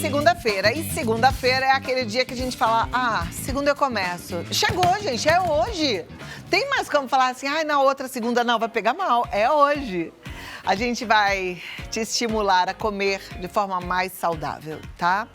segunda-feira. E segunda-feira é aquele dia que a gente fala, segunda eu começo. Chegou, gente, é hoje. Tem mais como falar assim, na outra segunda não, vai pegar mal. É hoje. A gente vai te estimular a comer de forma mais saudável, tá?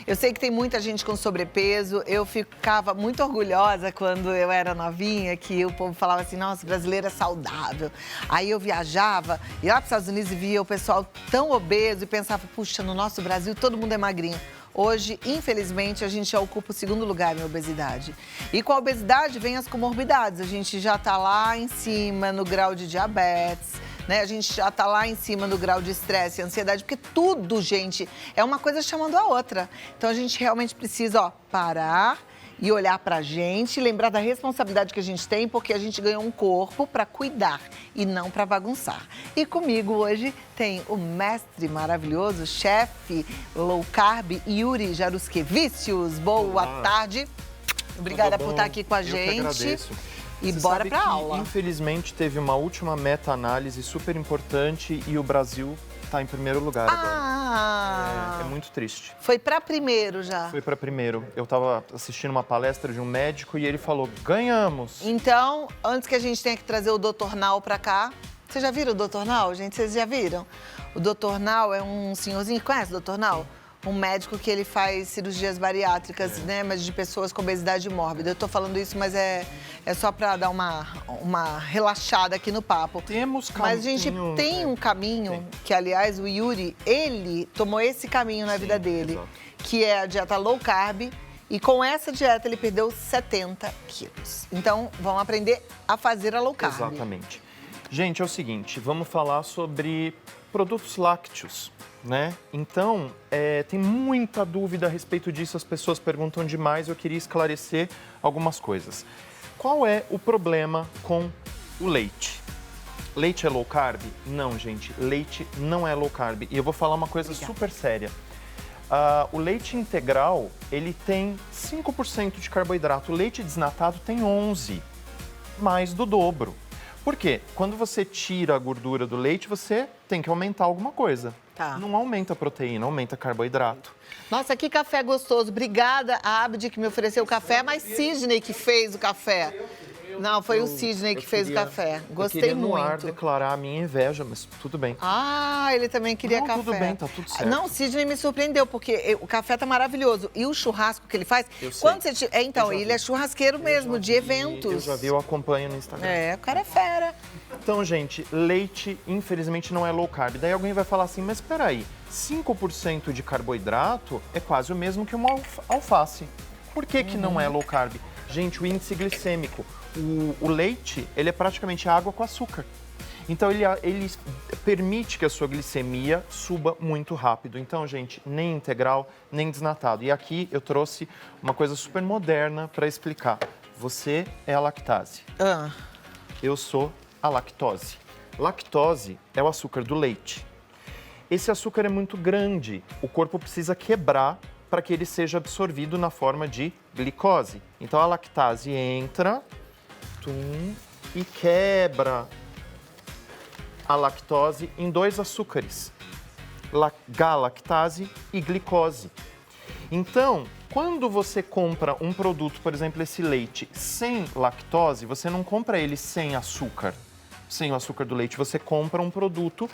Eu sei que tem muita gente com sobrepeso. Eu ficava muito orgulhosa quando eu era novinha, que o povo falava assim, nossa, brasileiro é saudável. Aí eu viajava, ia lá para os Estados Unidos e via o pessoal tão obeso e pensava, puxa, no nosso Brasil todo mundo é magrinho. Hoje, infelizmente, a gente já ocupa o segundo lugar em obesidade. E com a obesidade vem as comorbidades. A gente já está lá em cima no grau de diabetes, né? A gente já está lá em cima no grau de estresse e ansiedade, porque tudo, gente, é uma coisa chamando a outra. Então, a gente realmente precisa, parar e olhar pra gente, lembrar da responsabilidade que a gente tem, porque a gente ganhou um corpo para cuidar e não para bagunçar. E comigo hoje tem o mestre maravilhoso, chefe low carb, Yuri Jaruskevicius. Boa tarde. Obrigada por estar aqui com a gente. Eu que agradeço. E Você bora sabe pra que, aula. Infelizmente, teve uma última meta-análise super importante e o Brasil está em primeiro lugar agora. É muito triste. Foi para primeiro já. Foi para primeiro. Eu estava assistindo uma palestra de um médico e ele falou, ganhamos. Então, antes que a gente tenha que trazer o Dr. Nau para cá, vocês já viram o Dr. Nau, gente? Vocês já viram? O Dr. Nau é um senhorzinho, conhece o Dr. Nau? Um médico que ele faz cirurgias bariátricas, né, mas de pessoas com obesidade mórbida. Eu tô falando isso, mas é só para dar uma relaxada aqui no papo. Temos caminho. Mas a gente tem um caminho, que aliás o Yuri, ele tomou esse caminho na vida dele, que é a dieta low carb, e com essa dieta ele perdeu 70 quilos. Então, vamos aprender a fazer a low carb. Exatamente. Gente, é o seguinte, vamos falar sobre produtos lácteos, né? Então, tem muita dúvida a respeito disso, as pessoas perguntam demais, eu queria esclarecer algumas coisas. Qual é o problema com o leite? Leite é low carb? Não, gente, leite não é low carb. E eu vou falar uma coisa super séria. O leite integral, ele tem 5% de carboidrato, o leite desnatado tem 11%, mais do dobro. Por quê? Quando você tira a gordura do leite, você tem que aumentar alguma coisa. Tá. Não aumenta a proteína, aumenta carboidrato. Nossa, que café gostoso. Obrigada a Abdi que me ofereceu o café, mas Sidney que fez o café. Não, foi o Sidney que fez o café. Gostei eu queria no ar muito. declarar a minha inveja, mas tudo bem. Ele também queria café. Tudo bem, tá tudo certo. Não, o Sidney me surpreendeu, porque o café tá maravilhoso. E o churrasco que ele faz... Eu sei. Quando você então, ele é churrasqueiro mesmo, de eventos. Eu já vi, eu acompanho no Instagram. O cara é fera. Então, gente, leite, infelizmente, não é low carb. Daí alguém vai falar assim, mas espera aí, 5% de carboidrato é quase o mesmo que uma alface. Por que que não é low carb? Gente, o índice glicêmico, o leite, ele é praticamente água com açúcar. Então, ele permite que a sua glicemia suba muito rápido. Então, gente, nem integral, nem desnatado. E aqui eu trouxe uma coisa super moderna para explicar. Você é a lactase. Eu sou a lactose. Lactose é o açúcar do leite. Esse açúcar é muito grande, o corpo precisa quebrar para que ele seja absorvido na forma de glicose. Então a lactase entra e quebra a lactose em 2 açúcares, galactase e glicose. Então, quando você compra um produto, por exemplo, esse leite sem lactose, você não compra ele sem açúcar, sem o açúcar do leite, você compra um produto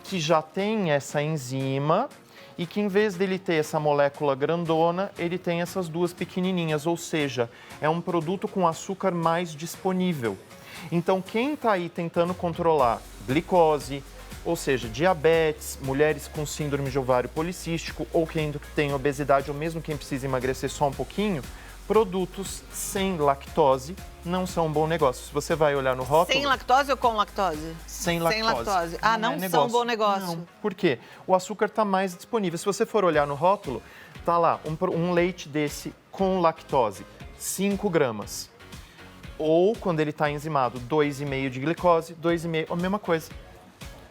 que já tem essa enzima e que, em vez dele ter essa molécula grandona, ele tem essas 2 pequenininhas, ou seja, é um produto com açúcar mais disponível. Então, quem está aí tentando controlar glicose, ou seja, diabetes, mulheres com síndrome de ovário policístico, ou quem tem obesidade, ou mesmo quem precisa emagrecer só um pouquinho, produtos sem lactose não são um bom negócio. Se você vai olhar no rótulo... Sem lactose ou com lactose? Sem lactose. Sem lactose. Não são um bom negócio. Não. Por quê? O açúcar está mais disponível. Se você for olhar no rótulo, tá lá um leite desse com lactose, 5 gramas. Ou, quando ele está enzimado, 2,5 de glicose, 2,5, a mesma coisa.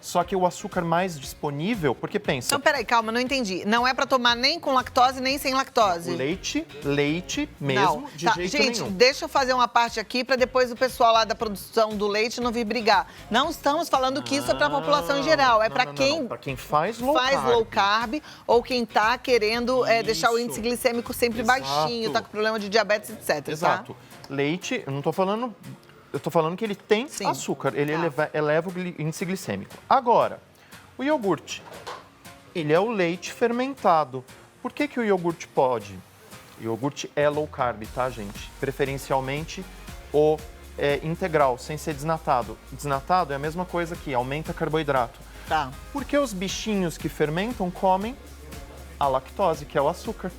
Só que o açúcar mais disponível, porque pensa, Então, peraí, calma, não entendi. Não é pra tomar nem com lactose, nem sem lactose? o leite mesmo, Não. de Tá, jeito gente, nenhum. deixa eu fazer uma parte aqui pra depois o pessoal lá da produção do leite não vir brigar. Não estamos falando que isso é pra população em geral, é pra quem Para quem faz low carb ou quem tá querendo deixar o Isso. índice glicêmico sempre Exato. baixinho, tá com problema de diabetes, etc. Exato. Tá? Leite, eu não tô falando... Eu tô falando que ele tem Sim. açúcar, ele Tá. eleva o índice glicêmico. Agora, o iogurte, ele é o leite fermentado. Por que que o iogurte pode? O iogurte é low carb, tá, gente? Preferencialmente o integral, sem ser desnatado. Desnatado é a mesma coisa que aumenta carboidrato. Tá. Porque os bichinhos que fermentam comem a lactose, que é o açúcar.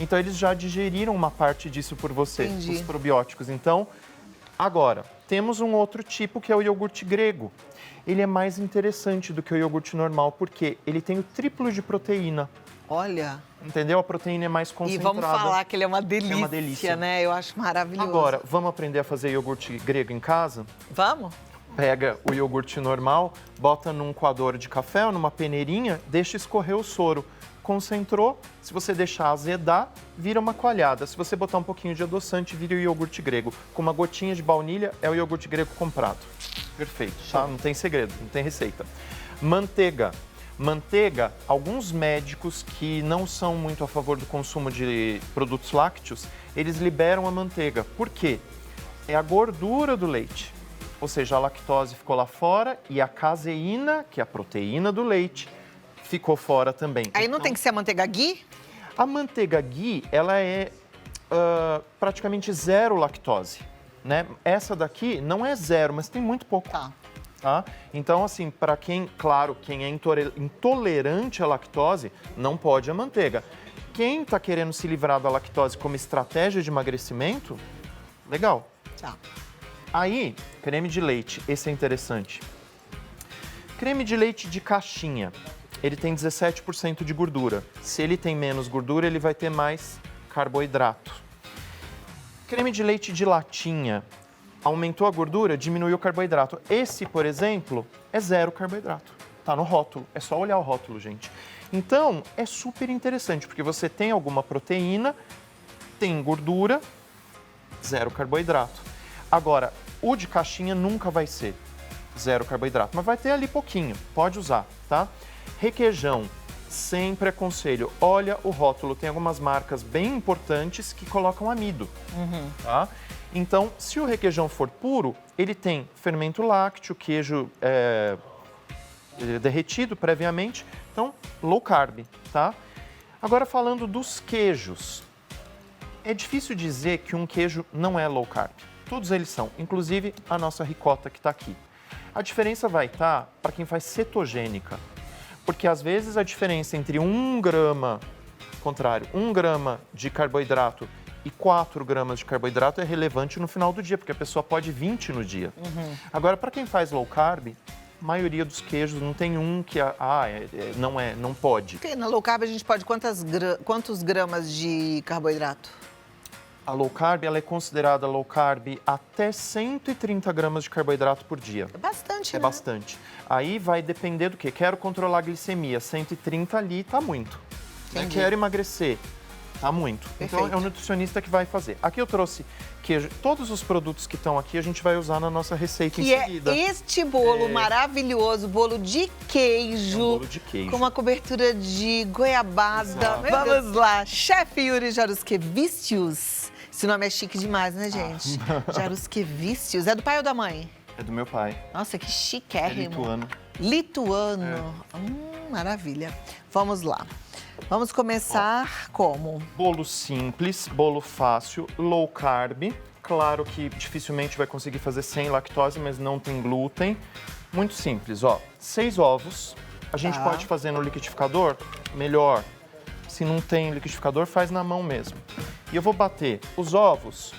Então, eles já digeriram uma parte disso por você, Entendi. os probióticos. Então, agora, temos um outro tipo que é o iogurte grego. Ele é mais interessante do que o iogurte normal, porque ele tem o triplo de proteína. Olha. Entendeu? A proteína é mais E concentrada. vamos falar que ele é uma delícia, delícia. né? Eu acho maravilhoso. Agora, vamos aprender a fazer iogurte grego em casa? Vamos? Pega o iogurte normal, bota num coador de café ou numa peneirinha, deixa escorrer o soro. Concentrou, se você deixar azedar, vira uma coalhada. Se você botar um pouquinho de adoçante, vira o iogurte grego. Com uma gotinha de baunilha, é o iogurte grego comprado. Perfeito, tá? Não tem segredo, não tem receita. Manteiga. Manteiga, alguns médicos que não são muito a favor do consumo de produtos lácteos, eles liberam a manteiga. Por quê? É a gordura do leite. Ou seja, a lactose ficou lá fora e a caseína, que é a proteína do leite, ficou fora também. Aí não tem que ser a manteiga ghee? A manteiga ghee, ela é praticamente zero lactose, né? Essa daqui não é zero, mas tem muito pouco. Tá. Então, assim, para quem, claro, quem é intolerante à lactose, não pode a manteiga. Quem está querendo se livrar da lactose como estratégia de emagrecimento, legal. Tá. Aí, creme de leite, esse é interessante. Creme de leite de caixinha, ele tem 17% de gordura. Se ele tem menos gordura, ele vai ter mais carboidrato. Creme de leite de latinha, aumentou a gordura, diminuiu o carboidrato. Esse, por exemplo, é zero carboidrato. Tá no rótulo, é só olhar o rótulo, gente. Então, é super interessante, porque você tem alguma proteína, tem gordura, zero carboidrato. Agora, o de caixinha nunca vai ser zero carboidrato, mas vai ter ali pouquinho, pode usar, tá? Requeijão, sempre aconselho, olha o rótulo, tem algumas marcas bem importantes que colocam amido, tá? Então, se o requeijão for puro, ele tem fermento lácteo, queijo derretido previamente, então low carb, tá? Agora falando dos queijos, é difícil dizer que um queijo não é low carb. Todos eles são, inclusive a nossa ricota que está aqui. A diferença vai estar para quem faz cetogênica, porque às vezes a diferença entre 1 grama de carboidrato e 4 gramas de carboidrato é relevante no final do dia, porque a pessoa pode 20 no dia. Agora, para quem faz low carb, a maioria dos queijos não tem um que não pode. Porque na low carb a gente pode quantos gramas de carboidrato? A low carb, ela é considerada low carb até 130 gramas de carboidrato por dia. É bastante, É né? bastante. Aí vai depender do quê? Quero controlar a glicemia, 130 ali tá muito. Entendi. Quero emagrecer, tá muito. Então Perfeito. é o nutricionista que vai fazer. Aqui eu trouxe queijo. Todos os produtos que estão aqui a gente vai usar na nossa receita Que em seguida. é este bolo maravilhoso, bolo de queijo. É um bolo de queijo. Com uma cobertura de goiabada. Exato. Vamos lá, chefe Yuri Jaruskevicius. Esse nome é chique demais, né, gente? Jaruskevicius. É do pai ou da mãe? É do meu pai. Nossa, que É chiquérrimo. lituano. Lituano. Maravilha. Vamos lá. Vamos começar como? Bolo simples, bolo fácil, low carb. Claro que dificilmente vai conseguir fazer sem lactose, mas não tem glúten. Muito simples, ó. 6 ovos. A gente Tá. pode fazer no liquidificador? Melhor. Se não tem liquidificador, faz na mão mesmo. E eu vou bater os ovos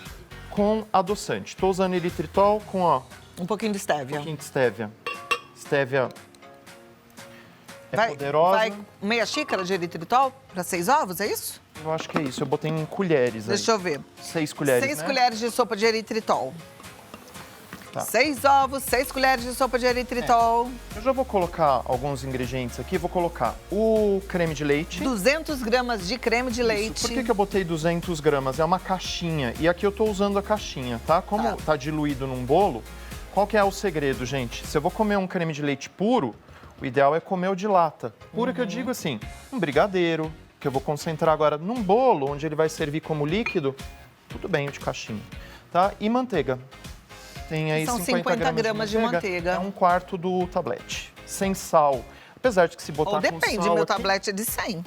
com adoçante. Estou usando eritritol com, ó, Um pouquinho de um stevia. pouquinho de stevia. Stevia é poderosa. Vai meia xícara de eritritol para 6 ovos, é isso? Eu acho que é isso. Eu botei em colheres aí. Deixa eu ver. 6 colheres, 6 né? colheres de sopa de eritritol. Tá. 6 ovos, 6 colheres de sopa de eritritol. Eu já vou colocar alguns ingredientes aqui. Vou colocar o creme de leite. 200 gramas de creme de leite. Por que eu botei 200 gramas? É uma caixinha. E aqui eu tô usando a caixinha, tá? Como tá diluído num bolo, qual que é o segredo, gente? Se eu vou comer um creme de leite puro, o ideal é comer o de lata. Puro que eu digo assim, um brigadeiro, que eu vou concentrar agora num bolo, onde ele vai servir como líquido. Tudo bem, o de caixinha, tá? E manteiga. Tem aí São 50 gramas de manteiga. É um quarto do tablete. Sem sal. Apesar de que se botar Ou com sal depende, meu aqui, tablete é de 100.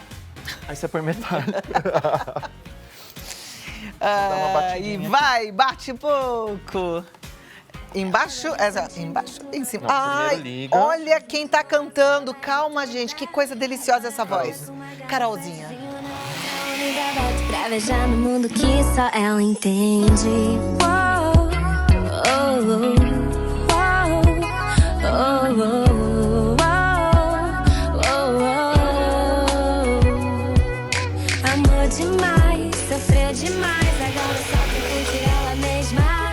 aí você põe metade. Dá uma batidinha E aqui. vai, bate pouco. Embaixo, embaixo, em cima. Não, Ai, primeiro liga. olha quem tá cantando. Calma, gente, que coisa deliciosa essa voz. Carolzinha. Pra viajar no mundo que só ela entende. Uou, oh, oh, oh, oh. Amor demais, sofreu demais, agora só quer curtir ela mesma.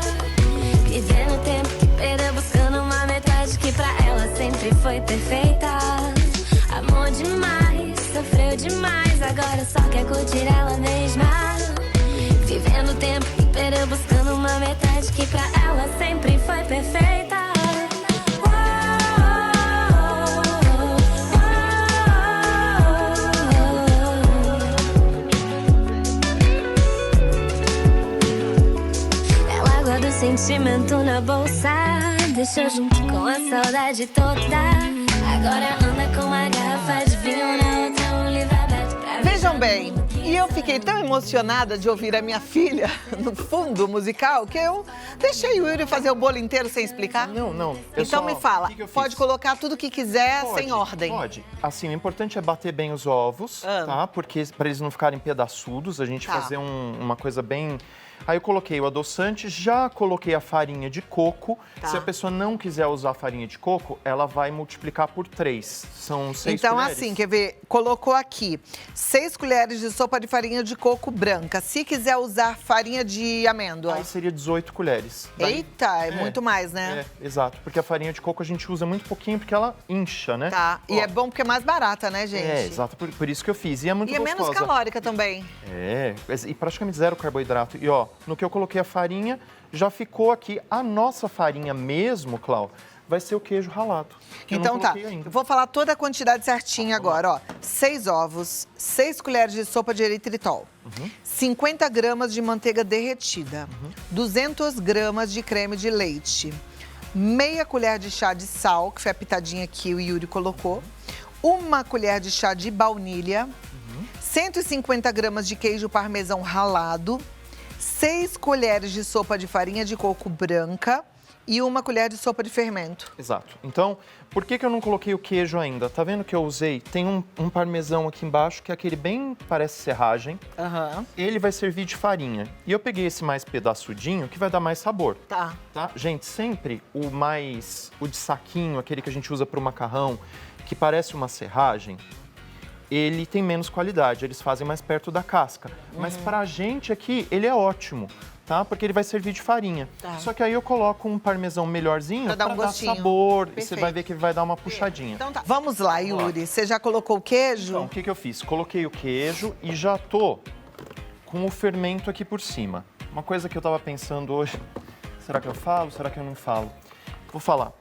Vivendo o tempo que perdeu, buscando uma metade que pra ela sempre foi perfeita. Amor demais, sofreu demais, agora só quer curtir ela mesma. Vivendo o tempo que perdeu, buscando uma metade que pra ela sempre foi perfeita. Ela guarda o sentimento na bolsa, deixou junto com a saudade toda. Agora anda com uma garrafa de vinho na outra, um livro aberto pra ver. Vejam bem, e eu fiquei tão emocionada de ouvir a minha filha no fundo musical que eu deixei o Yuri fazer o bolo inteiro sem explicar. Não. Então me fala, o que eu fiz? pode colocar tudo que quiser sem ordem. Pode. Assim, o importante é bater bem os ovos, tá? Porque para eles não ficarem pedaçudos, a gente Tá. fazer uma coisa bem... Aí eu coloquei o adoçante, já coloquei a farinha de coco. Tá. Se a pessoa não quiser usar farinha de coco, ela vai multiplicar por 3. São 6 Então, colheres. assim, quer ver? Colocou aqui 6 colheres de sopa de farinha de coco branca. Se quiser usar farinha de amêndoa. Aí seria 18 colheres. Daí- Eita, é muito mais, né? É, exato. Porque a farinha de coco a gente usa muito pouquinho, porque ela incha, né? Tá. E Ó, é bom porque é mais barata, né, gente? É, exato. Por isso que eu fiz. E é muito E é gostosa. menos calórica também. É, e praticamente zero carboidrato. E ó, no que eu coloquei a farinha, já ficou aqui. A nossa farinha mesmo, Clau, vai ser o queijo ralado. Que eu Então não tá, coloquei ainda. eu vou falar toda a quantidade certinha agora, ó. 6 ovos, 6 colheres de sopa de eritritol, 50 gramas de manteiga derretida, 200 gramas de creme de leite, meia colher de chá de sal, que foi a pitadinha que o Yuri colocou, uma colher de chá de baunilha, 150 gramas de queijo parmesão ralado, 6 colheres de sopa de farinha de coco branca e uma colher de sopa de fermento. Exato. Então, por que eu não coloquei o queijo ainda? Tá vendo que eu usei? Tem um parmesão aqui embaixo, que é aquele bem, parece serragem. Aham. Ele vai servir de farinha. E eu peguei esse mais pedaçudinho, que vai dar mais sabor. Tá. Tá? Gente, sempre o de saquinho, aquele que a gente usa para o macarrão, que parece uma serragem, ele tem menos qualidade, eles fazem mais perto da casca. Mas pra gente aqui, ele é ótimo, tá? Porque ele vai servir de farinha. Tá. Só que aí eu coloco um parmesão melhorzinho Pra dar um gostinho. sabor. E você Perfeito. vai ver que ele vai dar uma puxadinha. Então tá. Vamos lá, Yuri. Você já colocou o queijo? Então, o que eu fiz? Coloquei o queijo e já tô com o fermento aqui por cima. Uma coisa que eu tava pensando hoje, será que eu falo? Será que eu não falo? Vou falar.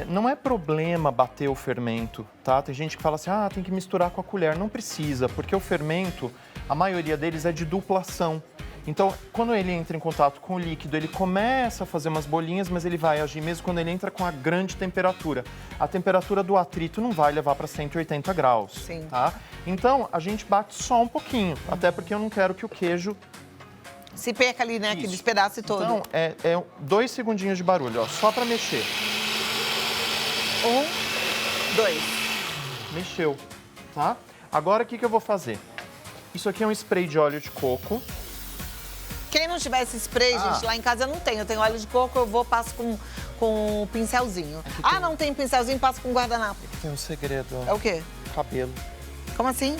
Não é problema bater o fermento, tá? Tem gente que fala assim, tem que misturar com a colher. Não precisa, porque o fermento, a maioria deles é de dupla ação. Então, quando ele entra em contato com o líquido, ele começa a fazer umas bolinhas, mas ele vai agir mesmo quando ele entra com a grande temperatura. A temperatura do atrito não vai levar para 180 graus, Sim. tá? Então, a gente bate só um pouquinho, até porque eu não quero que o queijo... Se perca ali, né? Que despedace todo. Então, é 2 segundinhos de barulho, ó, só para mexer. 1, 2. Mexeu, tá? Agora, o que eu vou fazer? Isso aqui é um spray de óleo de coco. Quem não tiver esse spray, gente, lá em casa eu não tenho. Eu tenho óleo de coco, eu vou, passo com um pincelzinho. Não tem pincelzinho, passo com guardanapo. Tem um segredo, É o quê? cabelo. Como assim?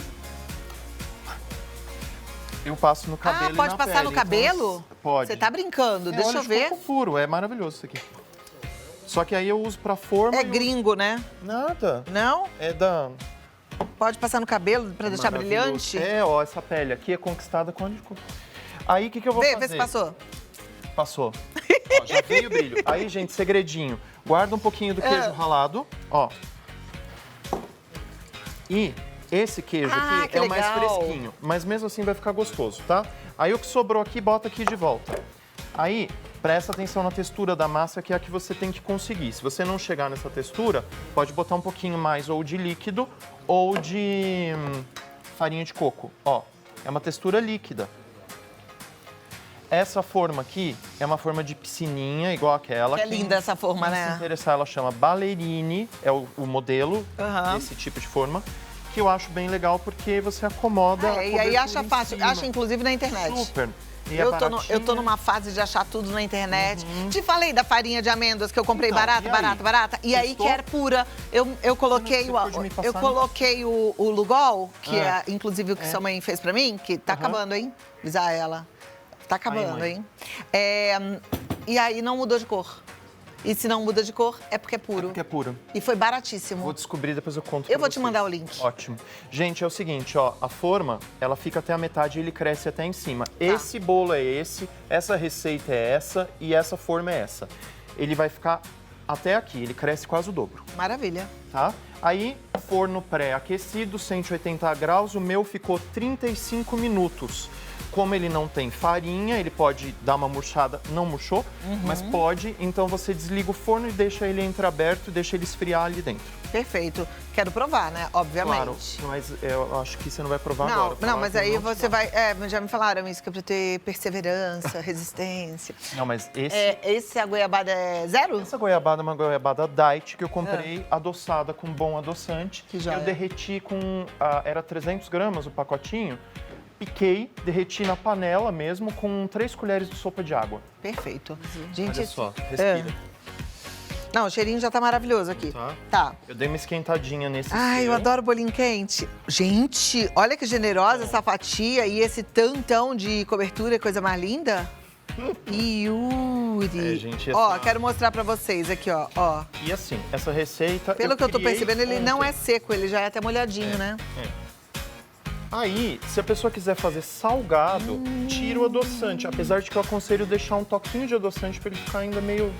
Eu passo no cabelo e pode na passar no pele, cabelo? então, pode. Você tá brincando, deixa óleo eu de ver. coco puro, é maravilhoso isso aqui. Só que aí eu uso pra forma. É e eu- gringo, né? Nada. Não? É da. Pode passar no cabelo pra deixar Maravilhoso. brilhante? É, ó, essa pele aqui é conquistada com óleo de coco. Aí o que eu vou fazer? Vê se passou. Passou. Ó, já veio o brilho. Aí, gente, segredinho. Guarda um pouquinho do queijo ralado, ó. E esse queijo aqui que é o mais legal. fresquinho, mas mesmo assim vai ficar gostoso, tá? Aí o que sobrou aqui, bota aqui de volta. Aí, presta atenção na textura da massa, que é a que você tem que conseguir. Se você não chegar nessa textura, pode botar um pouquinho mais ou de líquido ou de farinha de coco. Ó, é uma textura líquida. Essa forma aqui é uma forma de piscininha, igual aquela. É linda essa forma, Quem se né? interessar, ela chama Ballerine, é o modelo Aham. desse tipo de forma, que eu acho bem legal porque você acomoda a E aí cobertura acha em fácil, cima. acha inclusive na internet. Super. E é Eu tô baratinho. numa fase de achar tudo na internet. Te falei da farinha de amêndoas que eu comprei Então, barata, e aí? barata, barata. E aí Testou? que era pura. Eu coloquei, Você pode me passar, eu coloquei o Lugol, que Ah. é inclusive o que sua mãe fez pra mim, que tá acabando, hein? Avisar ela. Tá acabando, mãe. hein? E aí não mudou de cor. E se não muda de cor, é porque é puro. Que é puro. E foi baratíssimo. Vou descobrir, depois eu conto Eu pra vou te vocês. mandar o link. Ótimo. Gente, é o seguinte, ó, a forma, ela fica até a metade e ele cresce até em cima. Tá. Esse bolo é esse, essa receita é essa e essa forma é essa. Ele vai ficar até aqui, ele cresce quase o dobro, Maravilha. tá? Aí, forno pré-aquecido, 180 graus, o meu ficou 35 minutos. Como ele não tem farinha, ele pode dar uma murchada, não murchou, mas pode, então você desliga o forno e deixa ele entreaberto e deixa ele esfriar ali dentro. Perfeito. Quero provar, né? Obviamente. Claro, mas eu acho que você não vai provar Não, agora. não, mas Falar que aí eu não te você dou. vai. Já me falaram isso, que é pra ter perseverança, resistência. Não, mas Esse a goiabada é zero? essa goiabada é uma goiabada diet que eu comprei adoçada com bom adoçante. Que joia. Eu derreti com, era 300 gramas o pacotinho. Piquei, derreti na panela mesmo com 3 colheres de sopa de água. Perfeito. Gente, Olha só, respira. Não, o cheirinho já tá maravilhoso aqui. Tá. Eu dei uma esquentadinha nesse Ai, eu seu. adoro bolinho quente. Gente, olha que generosa essa fatia e esse tantão de cobertura, coisa mais linda. Yuri. É, gente, Ó, essa- quero mostrar pra vocês aqui, ó. E assim, essa receita. Pelo que eu tô criei percebendo, ele não ontem. é seco, ele já é até molhadinho, né? Aí, se a pessoa quiser fazer salgado, tira o adoçante. Apesar de que eu aconselho deixar um toquinho de adoçante pra ele ficar ainda meio.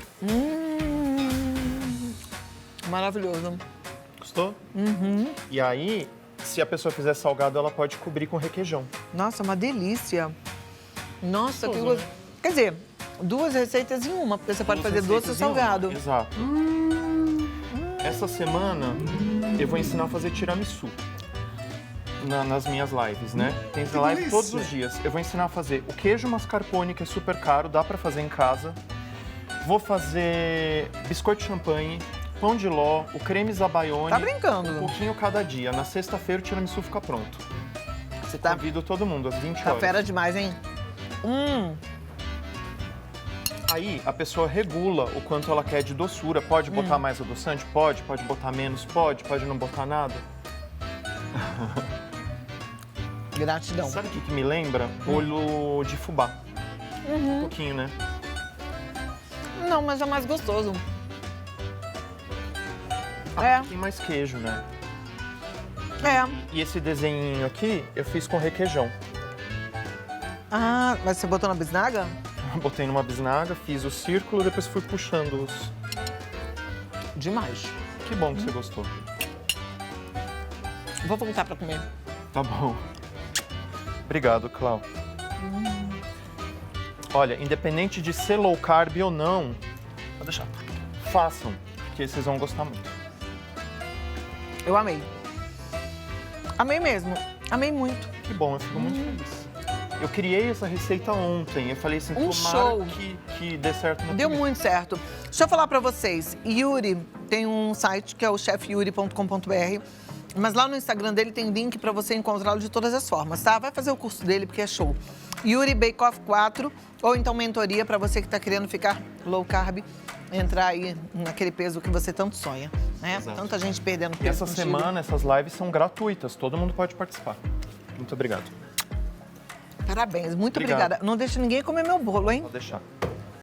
Maravilhoso. Gostou? E aí, se a pessoa fizer salgado, ela pode cobrir com requeijão. Nossa, uma delícia. Nossa, que Gostoso, gostoso. né? Quer dizer, 2 receitas em uma, porque você pode fazer doce ou receitas em uma. salgado. Exato. Essa semana eu vou ensinar a fazer tiramisu. Nas minhas lives, né? Tem live todos os dias. Eu vou ensinar a fazer o queijo mascarpone, que é super caro, dá pra fazer em casa. Vou fazer biscoito de champanhe, pão de ló, o creme zabaione. Tá brincando? Um pouquinho cada dia. Na sexta-feira o tiramisu fica pronto. Você tá, Convido todo mundo às 20 tá horas. fera demais, hein? Aí a pessoa regula o quanto ela quer de doçura. Pode botar mais adoçante? Pode botar menos? Pode não botar nada. Gratidão. Sabe o que me lembra? Olho de fubá. Um pouquinho, né? Não, mas é mais gostoso. Tem mais queijo, né? É. E esse desenhinho aqui eu fiz com requeijão. Ah, mas você botou na bisnaga? Botei numa bisnaga, fiz o círculo, depois fui puxando os... Demais. Que bom que você gostou. Vou voltar pra comer. Tá bom. Obrigado, Clau. Olha, independente de ser low carb ou não, pode deixar. Façam, porque vocês vão gostar muito. Eu amei. Amei mesmo. Amei muito. Que bom, eu fico muito feliz. Eu criei essa receita ontem. Eu falei assim, Um tomara show. que dê certo no Deu começo. muito certo. Deixa eu falar pra vocês. Yuri tem um site que é o chefyuri.com.br. Mas lá no Instagram dele tem link pra você encontrá-lo de todas as formas, tá? Vai fazer o curso dele porque é show. Yuri Bake Off 4 ou então mentoria pra você que tá querendo ficar low carb, entrar aí naquele peso que você tanto sonha, né? Exato. Tanta gente perdendo E peso essa contigo. semana, essas lives são gratuitas. Todo mundo pode participar. Muito obrigado. Parabéns, muito Obrigado. obrigada. Não deixa ninguém comer meu bolo, hein? Vou deixar.